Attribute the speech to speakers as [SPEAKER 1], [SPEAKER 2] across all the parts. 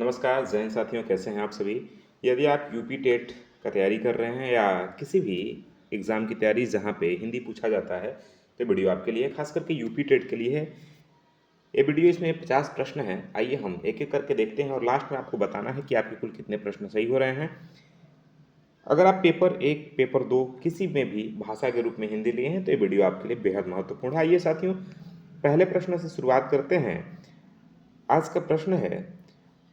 [SPEAKER 1] नमस्कार जैन साथियों, कैसे हैं आप सभी। यदि आप यूपी टेट का तैयारी कर रहे हैं या किसी भी एग्ज़ाम की तैयारी जहां पे हिंदी पूछा जाता है, तो वीडियो आपके लिए खास करके यूपी टेट के लिए है। ये वीडियो, इसमें 50 प्रश्न हैं। आइए हम एक एक करके देखते हैं और लास्ट में आपको बताना है कि आपके कुल कितने प्रश्न सही हो रहे हैं। अगर आप पेपर 1, पेपर 2 किसी में भी भाषा के रूप में हिंदी लिए हैं तो ये वीडियो आपके लिए बेहद महत्वपूर्ण है। आइए साथियों, पहले प्रश्न से शुरुआत करते हैं। आज का प्रश्न है,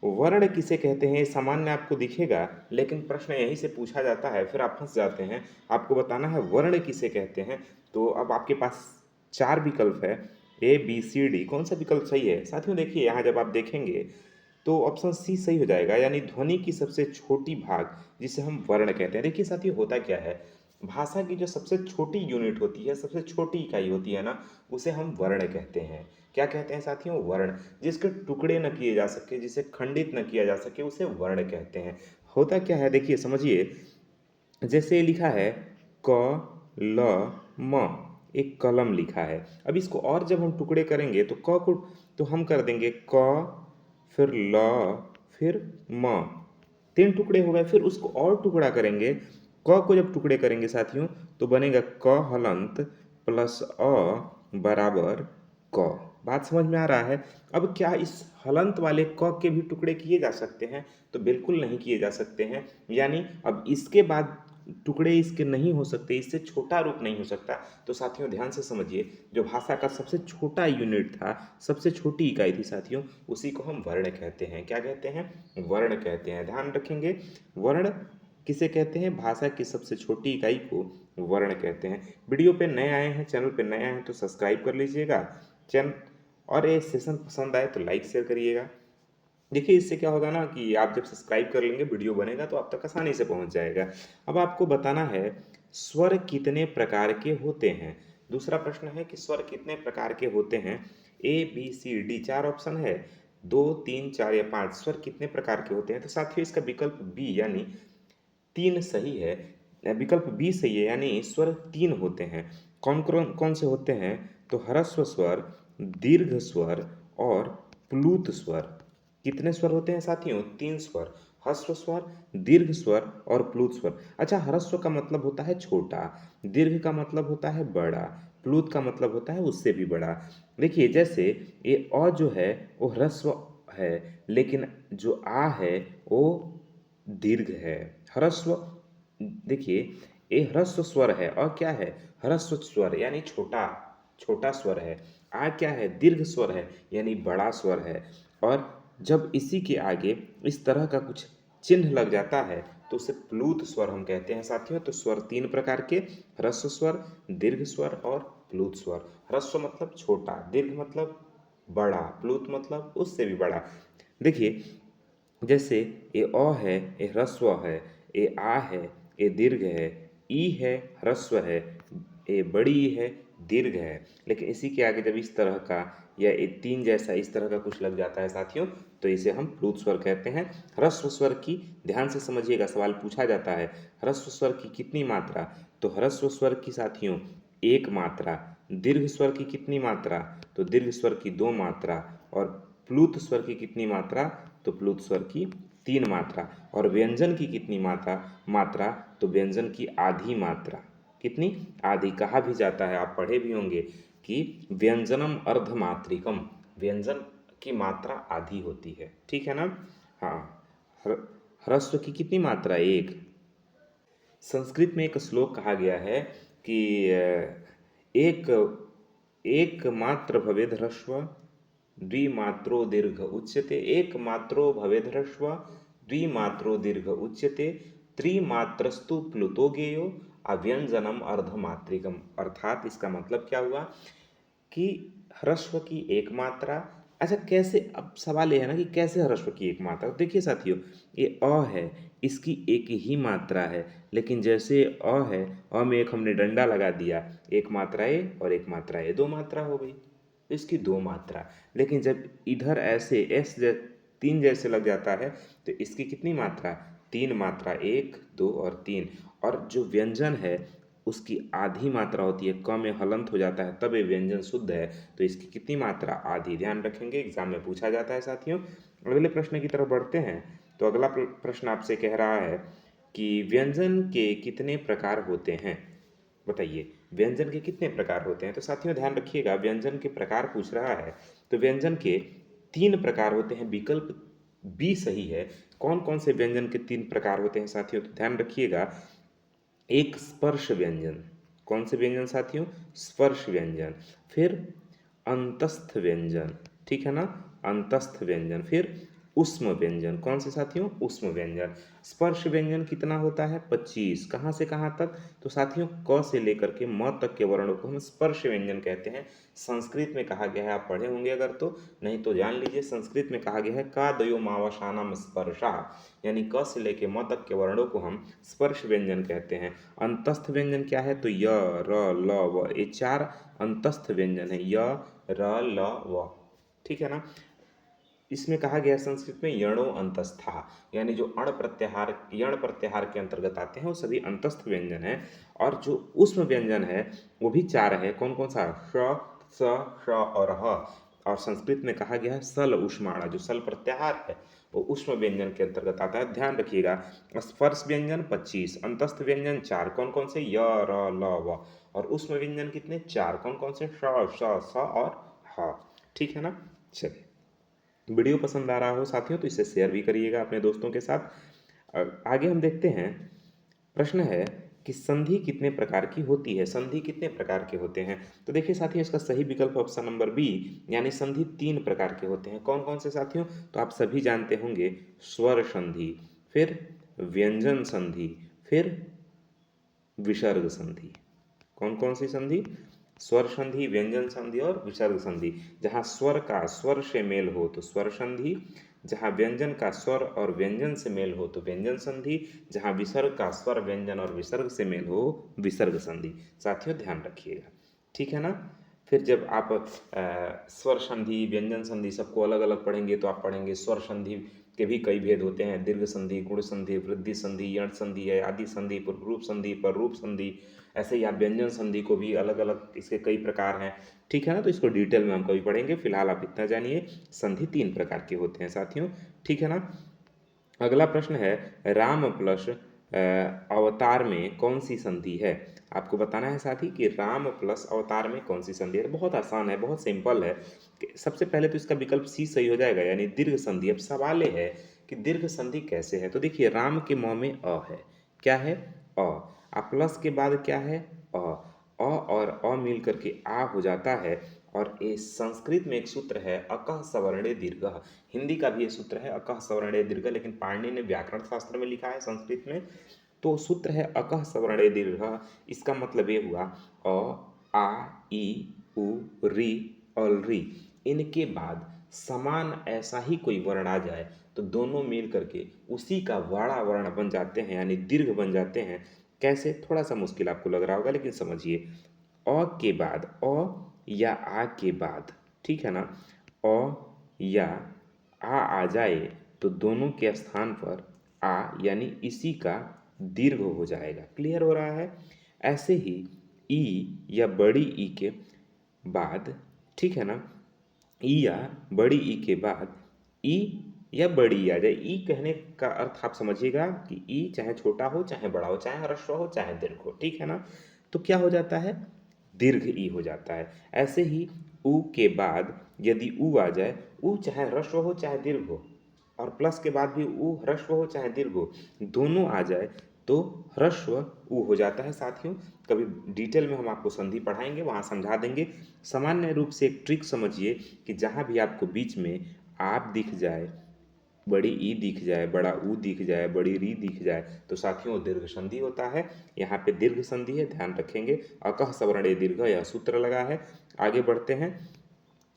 [SPEAKER 1] वर्ण किसे कहते हैं। ये सामान्य आपको दिखेगा, लेकिन प्रश्न यहीं से पूछा जाता है, फिर आप फंस जाते हैं। आपको बताना है वर्ण किसे कहते हैं। तो अब आपके पास 4 विकल्प है, ए बी सी डी। कौन सा विकल्प सही है साथियों? देखिए यहाँ जब आप देखेंगे तो ऑप्शन सी सही हो जाएगा, यानी ध्वनि की सबसे छोटी भाग जिसे हम वर्ण कहते हैं। देखिए साथियों, होता क्या है, भाषा की जो सबसे छोटी यूनिट होती है, सबसे छोटी इकाई होती है ना, उसे हम वर्ण कहते हैं। क्या कहते हैं साथियों? वर्ण। जिसके टुकड़े न किए जा सके, जिसे खंडित न किया जा सके, उसे वर्ण कहते हैं। होता क्या है, देखिए समझिए। जैसे लिखा है क ल म, एक कलम लिखा है। अब इसको और जब हम टुकड़े करेंगे तो क को तो हम कर देंगे क, फिर ल, फिर म। 3 टुकड़े हो गए। फिर उसको और टुकड़ा करेंगे। क को जब टुकड़े करेंगे साथियों तो बनेगा क हलंत प्लस अ बराबर क। बात समझ में आ रहा है? अब क्या इस हलंत वाले क के भी टुकड़े किए जा सकते हैं? तो बिल्कुल नहीं किए जा सकते हैं। यानी अब इसके बाद टुकड़े इसके नहीं हो सकते, इससे छोटा रूप नहीं हो सकता। तो साथियों ध्यान से समझिए, जो भाषा का सबसे छोटा यूनिट था, सबसे छोटी इकाई थी साथियों, उसी को हम वर्ण कहते हैं। क्या कहते हैं? वर्ण कहते हैं। ध्यान रखेंगे, वर्ण किसे कहते हैं? भाषा की सबसे छोटी इकाई को वर्ण कहते हैं। वीडियो पे नए आए हैं, चैनल पे नए आए हैं तो सब्सक्राइब कर लीजिएगा चैनल, और ये सेशन पसंद आए तो लाइक शेयर करिएगा। देखिए इससे क्या होगा ना कि आप जब सब्सक्राइब कर लेंगे, वीडियो बनेगा तो आप तक आसानी से पहुंच जाएगा। अब आपको बताना है स्वर कितने प्रकार के होते हैं। दूसरा प्रश्न है कि स्वर कितने प्रकार के होते हैं। A B C D 4 option है, 2, 3, 4 या 5। स्वर कितने प्रकार के होते हैं? तो साथियों इसका विकल्प बी यानी 3 सही है। विकल्प बी सही है, यानी स्वर 3 होते हैं। कौन कौन कौन से होते हैं? तो ह्रस्व स्वर, दीर्घ स्वर और प्लूत स्वर। कितने स्वर होते हैं साथियों? 3 स्वर, ह्रस्व स्वर, दीर्घ स्वर और प्लूत स्वर। अच्छा, ह्रस्व का मतलब होता है छोटा, दीर्घ का मतलब होता है बड़ा, प्लूत का मतलब होता है उससे भी बड़ा। देखिए जैसे ये अ जो है वो ह्रस्व है, लेकिन जो आ है वो दीर्घ है। ह्रस्व, देखिए ये ह्रस्व स्वर है। अ क्या है? ह्रस्व स्वर यानी छोटा, छोटा स्वर है। आ क्या है? दीर्घ स्वर है, यानी बड़ा स्वर है। और जब इसी के आगे इस तरह का कुछ चिन्ह लग जाता है तो उसे प्लूत स्वर हम कहते हैं साथियों। तो स्वर 3 प्रकार के, ह्रस्व स्वर, दीर्घ स्वर और प्लूत स्वर। ह्रस्व मतलब छोटा, दीर्घ मतलब बड़ा, प्लूत मतलब उससे भी बड़ा। देखिए जैसे ये अ है, ये ह्रस्व है, ये आ है, ये दीर्घ है, ई है, ह्रस्व है, ये बड़ी ई है, दीर्घ है। लेकिन इसी के आगे जब इस तरह का या ये 3 जैसा इस तरह का कुछ लग जाता है साथियों, तो इसे हम प्लूत स्वर कहते हैं। ह्रस्व स्वर की, ध्यान से समझिएगा, सवाल पूछा जाता है ह्रस्व स्वर की कितनी मात्रा। तो ह्रस्व स्वर की साथियों 1 मात्रा। दीर्घ स्वर की कितनी मात्रा? तो दीर्घ स्वर की 2 मात्रा। और प्लूत स्वर की कितनी मात्रा? तो प्लूत स्वर की 3 मात्रा। और व्यंजन की कितनी मात्रा? तो व्यंजन की आधी मात्रा। कितनी? आधी। कहा भी जाता है, आप पढ़े भी होंगे कि व्यंजनम अर्धमात्रिकम, व्यंजन की मात्रा आधी होती है। ठीक है ना? हाँ। ह्रस्व की कितनी मात्रा? 1। संस्कृत में एक श्लोक कहा गया है कि एक एक मात्र भवेद ह्रस्व, द्विमात्रो दीर्घ उच्यते। एक मात्रो भवेद ह्रस्व, द्विमात्रो दीर्घ उच्यते, त्रिमात्रस्तु प्लुतो गेयो, अव्यंजनम अर्धमात्रिकम। अर्थात इसका मतलब क्या हुआ कि ह्रस्व की 1 मात्रा। अच्छा कैसे, अब सवाल ये है ना कि कैसे ह्रस्व की 1 मात्रा। तो देखिए साथियों, ये अ है, इसकी 1 ही मात्रा है। लेकिन जैसे अ है, अ में एक हमने डंडा लगा दिया, 1 मात्रा ए और 1 मात्रा ए, 2 मात्रा हो गई। तो इसकी 2 मात्रा। लेकिन जब इधर ऐसे एस 3 जैसे लग जाता है तो इसकी कितनी मात्रा? 3 मात्रा, 1, 2 और 3। और जो व्यंजन है उसकी आधी मात्रा होती है, क में हलंत हो जाता है तब ये व्यंजन शुद्ध है। तो इसकी कितनी मात्रा? आधी। ध्यान रखेंगे, एग्जाम में पूछा जाता है साथियों। अगले प्रश्न की तरफ बढ़ते हैं। तो अगला प्रश्न आपसे कह रहा है कि व्यंजन के कितने प्रकार होते हैं। बताइए, व्यंजन के कितने प्रकार होते हैं। तो साथियों ध्यान रखिएगा, व्यंजन के प्रकार पूछ रहा है तो व्यंजन के 3 प्रकार होते हैं। विकल्प बी सही है। कौन कौन से व्यंजन के 3 प्रकार होते हैं साथियों, तो ध्यान रखिएगा। एक स्पर्श व्यंजन, कौन से व्यंजन साथियों, स्पर्श व्यंजन। फिर अंतस्थ व्यंजन, ठीक है ना, अंतस्थ व्यंजन। फिर उष्म व्यंजन, कौन से साथियों, उष्म व्यंजन। स्पर्श व्यंजन कितना होता है, 25। कहाँ से कहाँ तक, तो साथियों क से लेकर के म तक के वर्णों को हम स्पर्श व्यंजन कहते हैं। संस्कृत में कहा गया है, आप पढ़े होंगे अगर तो, नहीं तो जान लीजिए, संस्कृत में कहा गया है का दयो मावसानम स्पर्शा, यानी क से लेके म तक के वर्णों को हम स्पर्श व्यंजन कहते हैं। अंतस्थ व्यंजन क्या है, तो य, र, ल, व, ये 4 अंतस्थ व्यंजन है, य, र, ल, व, ठीक है ना। इसमें कहा गया संस्कृत में यणो अंतस्था, यानी जो अण प्रत्याहार, यण प्रत्याहार के अंतर्गत आते हैं वो सभी अंतस्थ व्यंजन है। और जो उष्म व्यंजन है वो भी 4 है। कौन कौन सा, श, स, श और ह। और संस्कृत में कहा गया है सल उष्माणा, जो सल प्रत्याहार है वो उष्म व्यंजन के अंतर्गत आता है। ध्यान रखिएगा, स्पर्श व्यंजन 25, अंतस्थ व्यंजन 4, कौन कौन से, य, र, ल, व। और उष्म व्यंजन कितने, 4, कौन कौन से, श, श, स और ह, ठीक है ना। चलिए, वीडियो पसंद आ रहा हो साथियों तो इसे शेयर भी करिएगा अपने दोस्तों के साथ। आगे हम देखते हैं। प्रश्न है कि संधि कितने प्रकार की होती है, संधि कितने प्रकार के होते हैं। तो देखिए साथियों, इसका सही विकल्प ऑप्शन नंबर बी, यानी संधि 3 प्रकार के होते हैं। कौन कौन से साथियों, तो आप सभी जानते होंगे, स्वर संधि, फिर व्यंजन संधि, फिर विसर्ग संधि। कौन कौन सी संधि, स्वर संधि, व्यंजन संधि और विसर्ग संधि। जहाँ स्वर का स्वर से मेल हो तो स्वर संधि, जहाँ व्यंजन का स्वर और व्यंजन से मेल हो तो व्यंजन संधि, जहाँ विसर्ग का स्वर व्यंजन और विसर्ग से मेल हो विसर्ग संधि। साथियों ध्यान रखिएगा, ठीक है ना। फिर जब आप स्वर संधि, व्यंजन संधि सबको अलग अलग पढ़ेंगे तो आप पढ़ेंगे स्वर संधि के भी कई भेद होते हैं, दीर्घ संधि, गुण संधि, वृद्धि संधि, यण संधि है, आदि संधि, पूर्वरूप संधि, पररूप संधि। ऐसे ही आप व्यंजन संधि को भी अलग अलग, इसके कई प्रकार हैं, ठीक है ना। तो इसको डिटेल में हम कभी पढ़ेंगे, फिलहाल आप इतना जानिए, संधि 3 प्रकार के होते हैं साथियों, ठीक है ना। अगला प्रश्न है, राम प्लस अवतार में कौन सी संधि है। आपको बताना है साथी कि राम प्लस अवतार में कौन सी संधि है। बहुत आसान है, बहुत सिंपल है। सबसे पहले तो इसका विकल्प सी सही हो जाएगा, यानी दीर्घ संधि। अब सवाल ये है कि दीर्घ संधि कैसे है। तो देखिए, राम के म में अ है, क्या है, अ प्लस के बाद क्या है, अ और अ मिल करके आ हो जाता है। और ये संस्कृत में एक सूत्र है, अकः सवर्णे दीर्घ। हिंदी का भी ये सूत्र है, अकः सवर्णे दीर्घ, लेकिन पाणिनि ने व्याकरण शास्त्र में लिखा है संस्कृत में, तो सूत्र है अकः सवर्णे दीर्घ। इसका मतलब ये हुआ, अ, आ, ई, उ, री और री, इनके बाद समान ऐसा ही कोई वर्ण आ जाए तो दोनों मिल करके उसी का वाड़ा वर्ण बन जाते हैं, यानी दीर्घ बन जाते हैं। कैसे, थोड़ा सा मुश्किल आपको लग रहा होगा, लेकिन समझिए, अ के बाद अ या आ के बाद, ठीक है ना, अ या आ जाए तो दोनों के स्थान पर आ यानी इसी का दीर्घ हो जाएगा। क्लियर हो रहा है। ऐसे ही ई या बड़ी ई के बाद, ठीक है ना, ई या बड़ी ई के बाद ई या बड़ी ई आ जाए। ई कहने का अर्थ आप समझिएगा कि ई चाहे छोटा हो चाहे बड़ा हो, चाहे ह्रस्व हो चाहे दीर्घ हो, ठीक है ना। तो क्या हो जाता है, दीर्घ ई हो जाता है। ऐसे ही ऊ के बाद यदि ऊ आ जाए, ऊ चाहे ह्रस्व हो चाहे दीर्घ हो, और प्लस के बाद भी ऊ ह्रस्व हो चाहे दीर्घ हो, दोनों आ जाए तो ह्रस्व ऊ हो जाता है साथियों। कभी डिटेल में हम आपको संधि पढ़ाएंगे, वहाँ समझा देंगे। सामान्य रूप से एक ट्रिक समझिए कि जहाँ भी आपको बीच में आप दिख जाए, बड़ी ई दिख जाए, बड़ा ऊ दिख जाए, बड़ी री दिख जाए, तो साथियों दीर्घ संधि होता है। यहाँ पे दीर्घ संधि है, ध्यान रखेंगे। अकः सवर्णे दीर्घ, यह सूत्र लगा है। आगे बढ़ते हैं।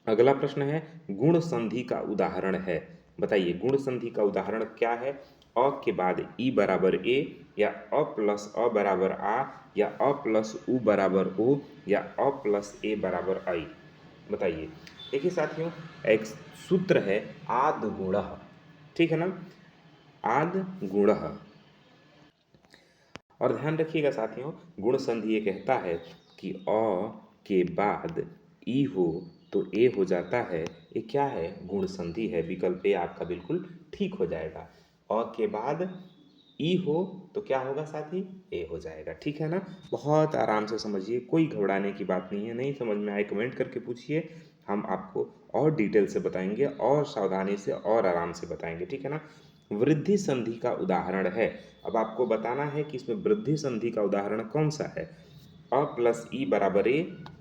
[SPEAKER 1] अगला प्रश्न है, गुण संधि का उदाहरण है। बताइए, गुण संधि का उदाहरण क्या है। अ के बाद ई बराबर ए, या अ प्लस अ बराबर आ, या अ प्लस उ बराबर ओ, या अ प्लस ए बराबर आई। बताइए। देखिए साथियों, एक सूत्र है आद गुण, ठीक है ना, आद गुण। और ध्यान रखिएगा साथियों, गुण संधि ये कहता है कि अ के बाद ई हो तो ए हो जाता है, ये क्या है, गुण संधि है। विकल्प ए आपका बिल्कुल ठीक हो जाएगा। अ के बाद ई हो तो क्या होगा साथी, ए हो जाएगा। ठीक है ना, बहुत आराम से समझिए, कोई घबराने की बात नहीं है। नहीं समझ में आए कमेंट करके पूछिए, हम आपको और डिटेल से बताएंगे और सावधानी से और आराम से बताएंगे। ठीक है ना। वृद्धि संधि का उदाहरण है। अब आपको बताना है कि इसमें वृद्धि संधि का उदाहरण कौन सा है। अ प्लस ई बराबर ए,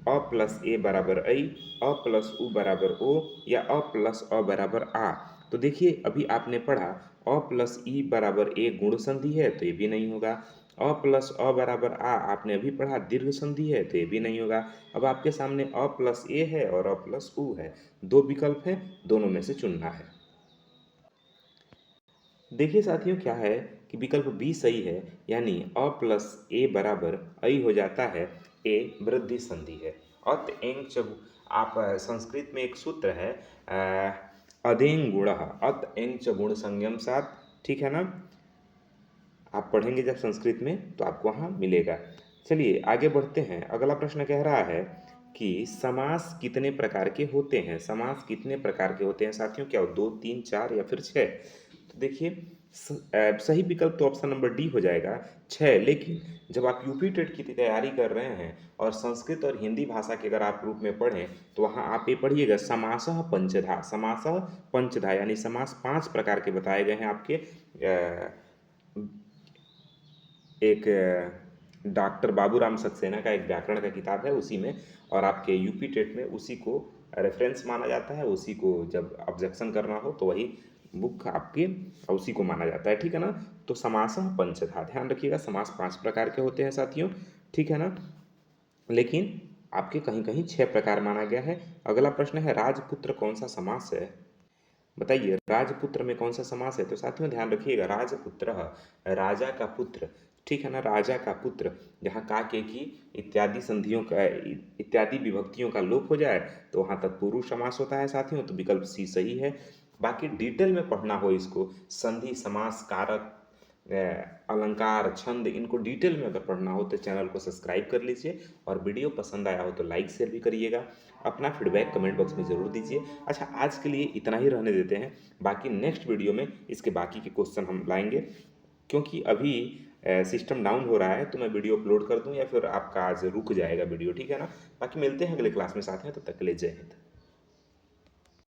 [SPEAKER 1] अ प्लस ए बराबर ऐ, अ प्लस उ बराबर ओ, या अ प्लस अ बराबर आ। तो देखिए अभी आपने पढ़ा अ प्लस ई बराबर ए गुण संधि है, तो ये भी नहीं होगा। अ प्लस अ बराबर आ आपने अभी पढ़ा दीर्घ संधि है, तो ये भी नहीं होगा। अब आपके सामने अ प्लस ए है और अ प्लस उ है, दो विकल्प है, दोनों में से चुनना है। देखिए साथियों क्या है कि विकल्प बी सही है, यानी अ प्लस ए बराबर ऐ हो जाता है। ए वृद्धि संधि है। अत एंग च, आप संस्कृत में एक सूत्र है अदेंग गुण, अत एंग च गुण संयम सात। ठीक है ना, आप पढ़ेंगे जब संस्कृत में तो आपको वहाँ मिलेगा। चलिए आगे बढ़ते हैं। अगला प्रश्न कह रहा है कि समास कितने प्रकार के होते हैं। समास कितने प्रकार के होते हैं साथियों, क्या हो, दो, तीन, चार या फिर छः। तो देखिए सही विकल्प तो ऑप्शन नंबर डी हो जाएगा, छः। लेकिन जब आप यूपी टेट की तैयारी कर रहे हैं और संस्कृत और हिंदी भाषा के अगर आप रूप में पढ़ें तो वहाँ आप ये पढ़िएगा समासः पंचधा। समासः पंचधा यानी समास पांच प्रकार के बताए गए हैं आपके एक डॉक्टर बाबूराम सक्सेना का एक व्याकरण का किताब है उसी में, और आपके यूपी टेट में उसी को रेफरेंस माना जाता है। उसी को जब ऑब्जेक्शन करना हो तो वही बुक आपके उसी को माना जाता है। ठीक है ना। तो समासः पंचधा, ध्यान रखिएगा, समास पांच प्रकार के होते हैं साथियों। ठीक है ना, लेकिन आपके कहीं कहीं छह प्रकार माना गया है। अगला प्रश्न है राजपुत्र कौन सा समास है। बताइए राजपुत्र में कौन सा समास है। तो साथियों ध्यान रखिएगा, राजपुत्र राजा का पुत्र। ठीक है ना, राजा का पुत्र, जहाँ का के की इत्यादि संधियों का इत्यादि विभक्तियों का लोप हो जाए तो वहाँ तत्पुरुष समास होता है साथियों। तो विकल्प सी सही है। बाकी डिटेल में पढ़ना हो इसको, संधि समास कारक अलंकार छंद, इनको डिटेल में अगर पढ़ना हो तो चैनल को सब्सक्राइब कर लीजिए, और वीडियो पसंद आया हो तो लाइक शेयर भी करिएगा। अपना फीडबैक कमेंट बॉक्स में ज़रूर दीजिए। अच्छा आज के लिए इतना ही रहने देते हैं, बाकी नेक्स्ट वीडियो में इसके बाकी के क्वेश्चन हम लाएंगे, क्योंकि अभी सिस्टम डाउन हो रहा है तो मैं वीडियो अपलोड कर दूं या फिर आपका आज रुक जाएगा वीडियो। ठीक है ना, बाकी मिलते हैं अगले क्लास में साथ में, तब तक के लिए जय हिंद।